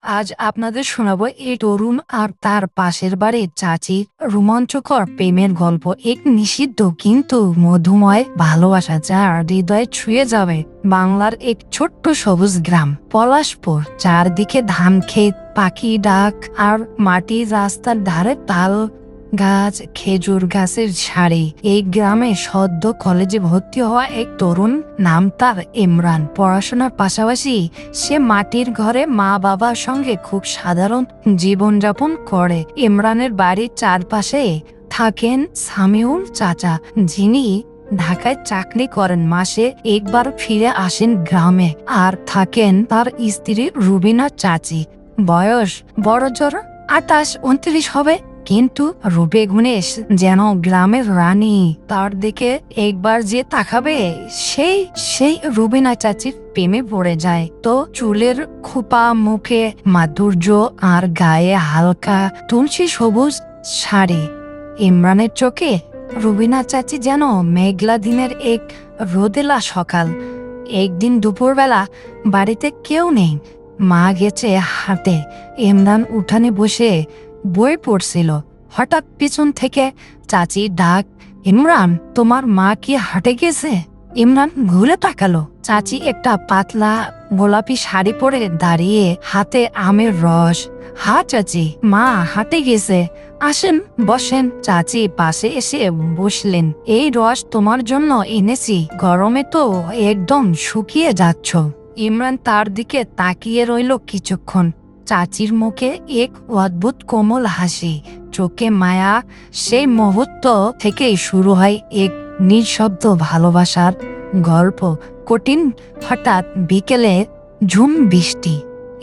আজ আপনাদের শোনাবো এই তরুণ আর তার পাশের বাড়ির চাচির রোমাঞ্চকর প্রেমের গল্প। এক নিষিদ্ধ কিন্তু মধুময় ভালোবাসা যা হৃদয়ে ছুঁয়ে যাবে। বাংলার এক ছোট্ট সবুজ গ্রাম পলাশপুর, চারদিকে ধান ক্ষেত, পাখি ডাক আর মাটির রাস্তার ধারে তাল গাছ, খেজুর গাছের সারি। এই গ্রামে সদ্য কলেজে ভর্তি হওয়া এক তরুণ, নাম তার ইমরান। পড়াশোনার পাশাপাশি সে মাটির ঘরে মা বাবার সঙ্গে খুব সাধারণ জীবনযাপন করে। ইমরানের বাড়ির চারপাশে থাকেন সামিউল চাচা, যিনি ঢাকায় চাকরি করেন। মাসে একবার ফিরে আসেন গ্রামে। আর থাকেন তার স্ত্রী রুবিনা চাচি। বয়স বড়জোর 28-29 হবে, কিন্তু রূপে গুণে যেন গ্রামের রানী। তার দিকে একবার যে তাকাবে সেই সেই রুবিনা চাচির প্রেমে পড়ে যায়। তো চুলের খোপা, মুখে মাধুর্য আর গায়ে হালকা তুলসী সবুজ শাড়ি। ইমরানের চোখে রুবিনা চাচি যেন মেঘলা দিনের এক রোদেলা সকাল। একদিন দুপুরবেলা বাড়িতে কেউ নেই, মা গেছে হাটে। ইমরান উঠানে বসে বই পড়ছিল। হঠাৎ পিছন থেকে চাচি ডাক, ইমরান, তোমার মা কি হাটে গেছে? ইমরান ঘুরে তাকালো। চাচি একটা পাতলা গোলাপি শাড়ি পরে দাঁড়িয়ে, হাতে আমের রস। হ্যাঁ চাচি, মা হাটে গেছে, আসেন বসেন। চাচি পাশে এসে বসলেন। এই রস তোমার জন্য এনেছি, গরমে তো একদম শুকিয়ে যাচ্ছ। ইমরান তার দিকে তাকিয়ে রইল কিছুক্ষণ। চাচির মুখে এক অদ্ভুত কোমল হাসি, চোখে মায়া। সেই মুহূর্ত থেকেই শুরু হয় এক নিঃশব্দ ভালোবাসার গল্প। কঠিন হঠাৎ বিকেলে ঝুম বৃষ্টি।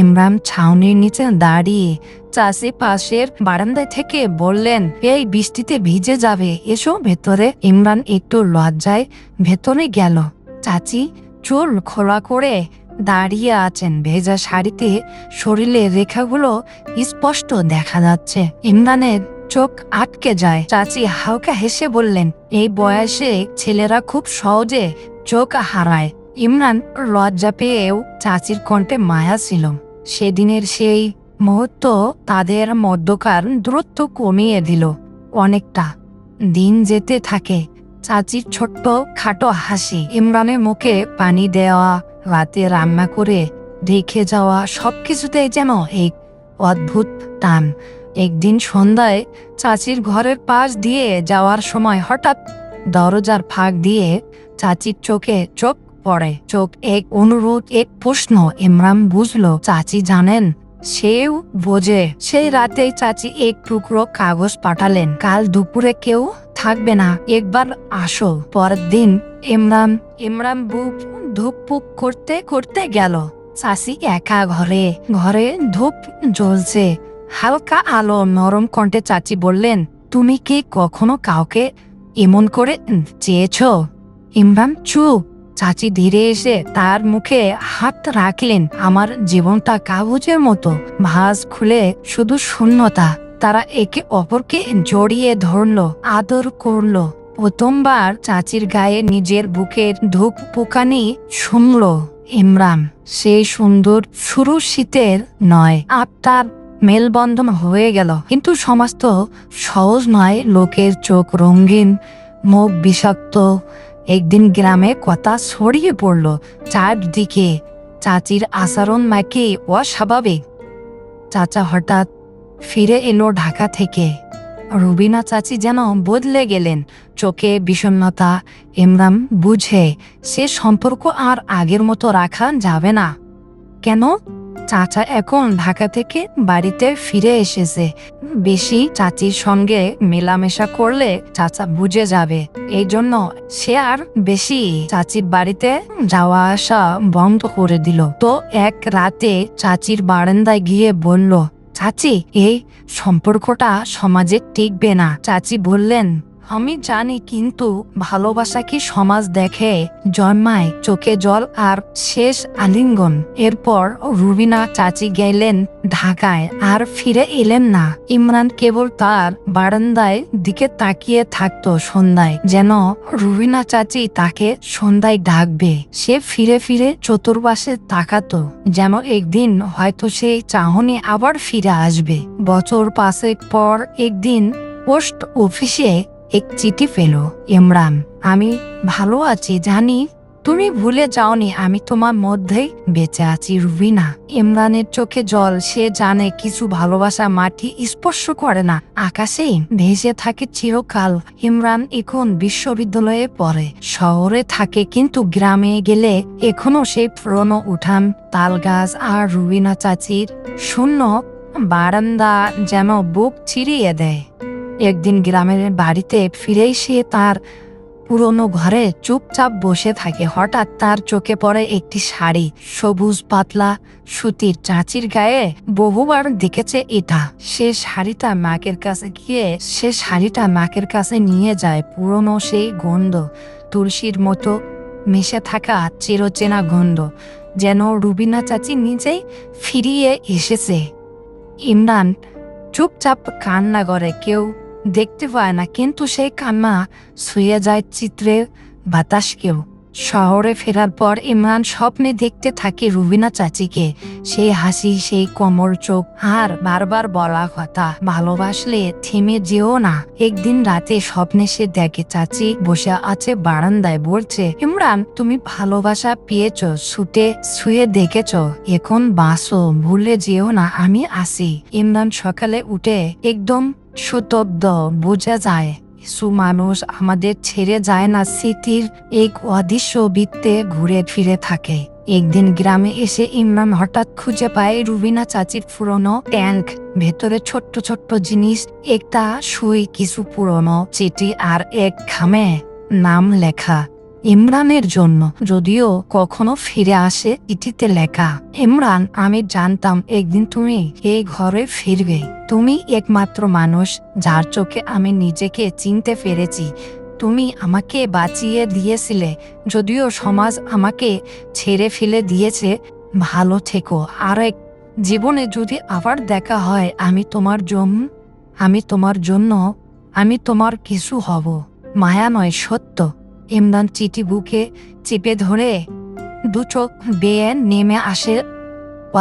ইমরান ছাউনির নিচে দাঁড়িয়ে চাষি পাশের বারান্দায় থেকে বললেন, এই বৃষ্টিতে ভিজে যাবে, এসো ভেতরে। ইমরান একটু লজ্জায় ভেতরে গেল। চাচি চুল খোলা করে দাঁড়িয়ে আছেন। ভেজা শাড়িতে শরীরের রেখাগুলো স্পষ্ট দেখা যাচ্ছে। ইমরানের চোখ আটকে যায়। চাচি হালকা হেসে বললেন, এই বয়সে ছেলেরা খুব সহজে চোখ হারায়। ইমরান লজ্জা পেয়েও চাচির কণ্ঠে মায়া ছিল। সেদিনের সেই মুহূর্ত তাদের মধ্যকার দূরত্ব কমিয়ে দিল অনেকটা। দিন যেতে থাকে। চাচির ছোট্ট খাটো হাসি, ইমরানের মুখে পানি দেওয়া, রাতে রান্না করে রেখে যাওয়া, সবকিছুতে যেন এক অদ্ভুত টান। একদিন সন্ধ্যায় চাচির ঘরের পাশ দিয়ে যাওয়ার সময় হঠাৎ দরজার ফাঁক দিয়ে চাচির চোখে চোখ পড়ে। চোখ এক অনুরোধ, এক প্রশ্ন। ইমরান বুঝলো চাচি জানেন, সেও বোঝে। সেই রাতেই চাচি এক টুকরো কাগজ পাঠালেন, কাল দুপুরে কেউ থাকবে না, একবার আসো। পরের দিন ইমরান বুক ধুকপুক করতে করতে গেল। চাচি একা ঘরে। ঘরে ধূপ জ্বলছে, হালকা আলো। নরম কণ্ঠে চাচি বললেন, তুমি কি কখনো কাউকে এমন করে চেয়েছ? ইমরান চুপ। চাচি ধীরে এসে তার মুখে হাত রাখলেন। আমার জীবনটা কাগজের মতো, ভাঁজ খুলে শুধু শূন্যতা। তারা একে অপরকে জড়িয়ে ধরলো, আদর করলো। প্রথমবার চাচির গায়ে নিজের বুকের ধূপ পোকানি শুনল ইমরান। সেই সুন্দর শুরু শীতের নয়, আত্মার মেলবন্ধন হয়ে গেল। কিন্তু সমাজ তো সহজ নয়। লোকের চোখ রঙিন, মুখ বিষাক্ত। একদিন গ্রামে কথা ছড়িয়ে পড়ল চারদিকে, চাচির আচরণ নাকি অস্বাভাবিক। চাচা হঠাৎ ফিরে এলো ঢাকা থেকে। রুবিনা চাচি যেন বদলে গেলেন, চোখে বিষণ্ণতা। ইমরান বুঝে সে সম্পর্ক আর আগের মতো রাখা যাবে না। কেন? চাচা এখন ঢাকা থেকে বাড়িতে ফিরে এসেছে। বেশি চাচির সঙ্গে মেলামেশা করলে চাচা বুঝে যাবে। এই জন্য সে আর বেশি চাচির বাড়িতে যাওয়া আসা বন্ধ করে দিল। তো এক রাতে চাচির বারান্দায় গিয়ে বলল, চাচি, এই সম্পর্কটা সমাজে টিকবে না। চাচি বললেন, আমি জানি, কিন্তু ভালোবাসা কি সমাজ দেখে জন্মায় চোখে জল আর শেষ আলিঙ্গন। এরপর রুবিনা চাচি গেলেন ঢাকায়, আর ফিরে এলেন না। ইমরান কেবল তার বারান্দায় দিকে তাকিয়ে থাকতো সন্ধ্যায়, যেন রুবিনা চাচি তাকে সন্ধ্যায় ডাকবে। সে ফিরে ফিরে চতুর্পাশে তাকাতো, যেন একদিন হয়তো সেই চাহনি আবার ফিরে আসবে। বছর 5 পর একদিন পোস্ট অফিসে এক চিঠি পেল। ইমরান, আমি ভালো আছি, জানি তুমি ভুলে যাওনি আমি তোমার মধ্যেই বেঁচে আছি রুবিনা। ইমরানের চোখে জল। সে জানে কিছু ভালোবাসা মাটি স্পর্শ করে না, আকাশেই ভেসে থাকে চিরকাল। ইমরান এখন বিশ্ববিদ্যালয়ে পড়ে, শহরে থাকে, কিন্তু গ্রামে গেলে এখনো সেই পুরনো উঠান, তাল গাছ আর রুবিনা চাচির শূন্য বারান্দা যেন বুক চিরিয়ে দেয়। একদিন গ্রামের বাড়িতে ফিরেই সে তার পুরনো ঘরে চুপচাপ বসে থাকে। হঠাৎ তার চোখে পড়ে একটি শাড়ি, সবুজ পাতলা সুতির। চাচির গায়ে বহুবার দেখেছে এটা। সে শাড়িটা মাকের কাছে নিয়ে যায়। পুরনো সেই গন্ধ, তুলসীর মতো মিশে থাকা চিরচেনা গন্ধ, যেন রুবিনা চাচি নিজেই ফিরিয়ে এসেছে। ইমরান চুপচাপ কান্না করে, কেউ দেখতে পায় না, কিন্তু সেই কান্না ছুঁয়ে যায় চিত্রের বাতাসকেও। শহরে ফেরার পর ইমরান স্বপ্নে দেখতে থাকে রুবিনা চাচিকে, সেই হাসি, সেই কোমল চোখ, আর বারবার বলা কথা, ভালোবাসলে থেমে যেও না। একদিন রাতে স্বপ্নে সে দেখে চাচি বসে আছে বারান্দায়, বলছে, ইমরান, তুমি ভালোবাসা পেয়েছ, ছুঁয়ে দেখেছ, এখন বাঁচো, ভুলে যেও না আমি আসি। ইমরান সকালে উঠে একদম সুতব্ধ। বোঝা যায় কিছু মানুষ আমাদের ছেড়ে যায় না, স্মৃতির এক অদৃশ্য বৃত্তে ঘুরে ফিরে থাকে। একদিন গ্রামে এসে ইমরান হঠাৎ খুঁজে পায় রুবিনা চাচির পুরনো ট্যাঙ্ক, ভেতরে ছোট্ট ছোট্ট জিনিস, একটা সুই, কিছু পুরনো চিঠি আর এক খামে নাম লেখা, ইমরানের জন্য। যদিও কখনো ফিরে আসে চিঠিতে লেখা, ইমরান, আমি জানতাম একদিন তুমি এই ঘরে ফিরবে। তুমি একমাত্র মানুষ যার চোখে আমি নিজেকে চিনতে পেরেছি। তুমি আমাকে বাঁচিয়ে দিয়েছিলে, যদিও সমাজ আমাকে ছেড়ে ফেলে দিয়েছে। ভালো থেকো। আর এক জীবনে যদি আবার দেখা হয়, আমি তোমার কিছু হব। মায়া নয়, সত্য। ইমরান চিঠি বুকে চেপে ধরে দু চোখ বেয়ে নেমে আসে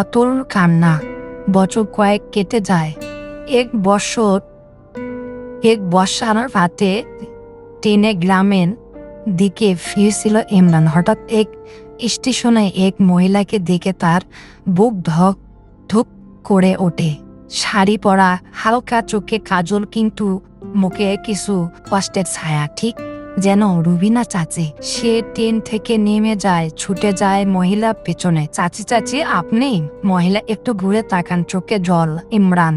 অতল কান্না। বছর কয়েক কেটে যায়। এক বর্ষার রাতে ট্রেনে গ্রামের দিকে ফিরছিল ইমরান। হঠাৎ এক স্টেশনে এক মহিলাকে দেখে তার বুক ধক ধুক করে ওঠে। শাড়ি পরা, হালকা চোখে কাজল, কিন্তু মুখে কিছু কষ্টের ছায়া, ঠিক যেন রুবিনা চাচি। সে ট্রেন থেকে নেমে যায়, ছুটে যায় মহিলা পেছনে। চাচি, চাচি, আপনি? মহিলা একটু ঘুরে তাকান, চোখে জল। ইমরান।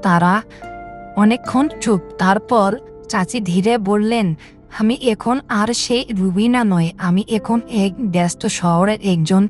তারা অনেকক্ষণ চুপ। তারপর চাচি ধীরে বললেন, আমি এখন আর সেই রুবিনা নয়, আমি এখন এক ব্যস্ত শহরের একজন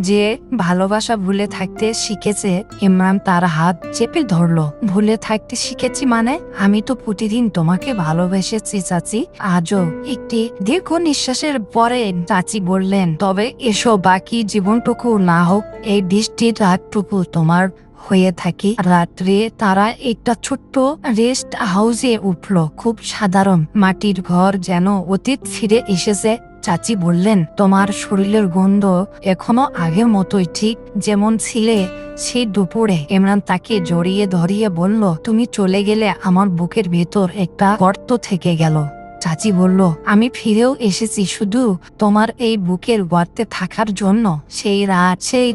যে ভালোবাসা ভুলে থাকতে শিখেছে। ইমরান তার হাত চেপে ধরল। ভুলে থাকতে শিখেছি মানে? আমি তো প্রতিদিন তোমাকে ভালোবেসেছি চাচি। আজও। একটি দীর্ঘ নিঃশ্বাসের পরে চাচি বললেন, তবে এসো, বাকি জীবনটুকু না হোক এই বৃষ্টির রাতটুকু তোমার হয়ে থাকি। রাত্রে তারা একটা ছোট্ট রেস্ট হাউসে উঠল। খুব সাধারণ মাটির ঘর, যেন অতীত ফিরে এসেছে। চাচি বললেন, তোমার শরীরের গন্ধ এখনো আগের মতোই, ঠিক যেমন ছিলে সেই দুপুরে। ইমরান তাকে জড়িয়ে ধরিয়ে বলল, তুমি চলে গেলে আমার বুকের ভেতর একটা গর্ত থেকে গেল। চাচি বলল, আমি ফিরেও এসেছি শুধু তোমার এই বুকের গর্তে থাকার জন্য। সেই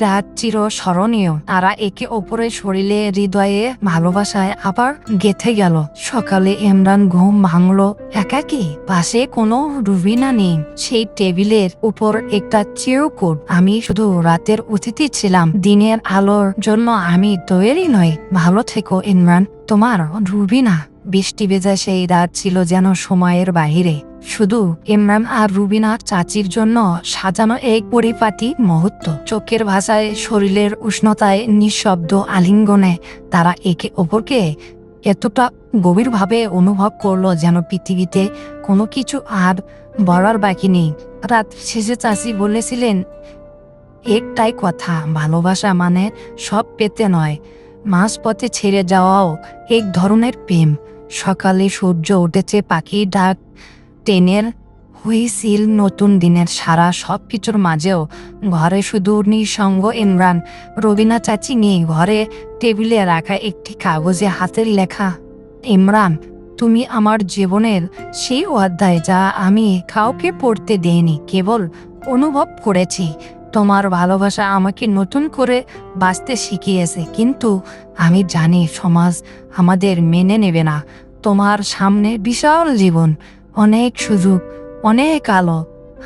রাত চির স্মরণীয়। তারা একে অপরের শরীরে, হৃদয়ে, ভালোবাসায় আবার গেঁথে গেল। সকালে ইমরান ঘুম ভাঙল একাকী। পাশে কোনো রুবিনা নেই। সেই টেবিলের উপর একটা চিরকুট। আমি শুধু রাতের অতিথি ছিলাম, দিনের আলোর জন্য আমি তৈরি নই। ভালো থেকো ইমরান, তোমার রুবিনা। বৃষ্টি ভেজা সেই রাত ছিল যেন সময়ের বাহিরে। শুধু ইমরান আর রুবিনা চাচির জন্য সাজানো এক পরিপাটি মুহূর্ত। চোখের ভাষায়, শরীরের উষ্ণতায়, নিঃশব্দ আলিঙ্গনে তারা একে অপরকে এতটা গভীরভাবে অনুভব করলো যেন পৃথিবীতে কোনো কিছু আর বলার বাকি নেই। রাত শেষে চাচি বলেছিলেন, একটাই কথা, ভালোবাসা মানে সব পেতে নয়, মাঝপথে ছেড়ে যাওয়াও এক ধরনের প্রেম। সকালে সূর্য উঠেছে, পাখি ডাক, ট্রেনের হুইসিল, নতুন দিনের সারা, সব কিছুর মাঝেও ঘরে শুধু নিঃসঙ্গ ইমরান। রবিনা চাচি নেই ঘরে। টেবিলে রাখা একটি কাগজে হাতের লেখা, ইমরান, তুমি আমার জীবনের সেই অধ্যায় যা আমি কাউকে পড়তে দেইনি, কেবল অনুভব করেছি। তোমার ভালোবাসা আমাকে নতুন করে বাঁচতে শিখিয়েছে, কিন্তু আমি জানি সমাজ আমাদের মেনে নেবে না। তোমার সামনে বিশাল জীবন, অনেক সুযোগ, অনেক আলো।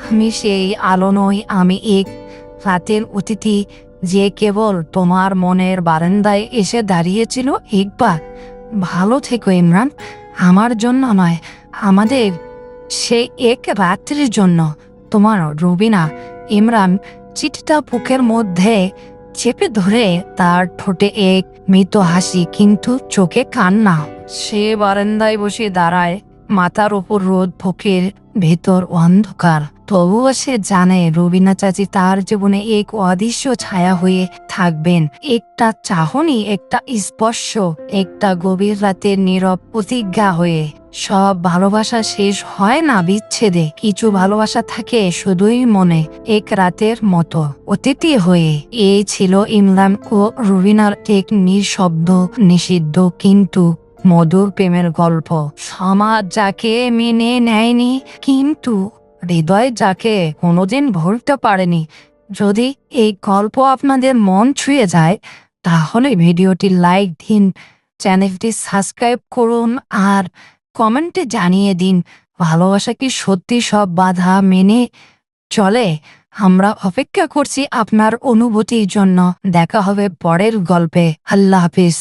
আমি সেই আলো নই, আমি এক রাতের অতিথি যে কেবল তোমার মনের বারান্দায় এসে দাঁড়িয়েছিল একবার। ভালো থেকো ইমরান, আমার জন্য নয়, আমাদের সেই এক রাত্রির জন্য। তোমার রুবিনা। ইমরান চিঠিটা বুকের মধ্যে চেপে ধরে, তার ঠোঁটে এক মৃত হাসি, কিন্তু চোখে কান্না। সে বারান্দায় বসে দাঁড়ায়, মাথার উপর রোদ, বুকের ভেতর অন্ধকার। তবুও সে জানে রুবিনা চাচি তার জীবনে এক অদৃশ্য ছায়া হয়ে থাকবেন। একটা চাহনি, একটা স্পর্শ, একটা গভীর রাতের নীরব প্রতিজ্ঞা হয়ে। সব ভালোবাসা শেষ হয় না বিচ্ছেদে, কিছু ভালোবাসা থাকে শুধুই মনে, এক রাতের মতো অতিথি হয়ে। এই ছিল ইমরান ও রুবিনার এক নিঃশব্দ, নিষিদ্ধ কিন্তু মধুর প্রেমের গল্প। সমাজ যাকে মেনে নেয়নি, কিন্তু হৃদয় যাকে কোনোদিন ভুলতে পারেনি। যদি এই গল্প আপনাদের মন ছুঁয়ে যায়, তাহলে ভিডিওটি লাইক দিন, চ্যানেলটি সাবস্ক্রাইব করুন, আর কমেন্টে জানিয়ে দিন ভালোবাসা কি সত্যি সব বাধা মেনে চলে। আমরা অপেক্ষা করছি আপনার অনুভূতির জন্য। দেখা হবে পরের গল্পে। আল্লাহ হাফিজ।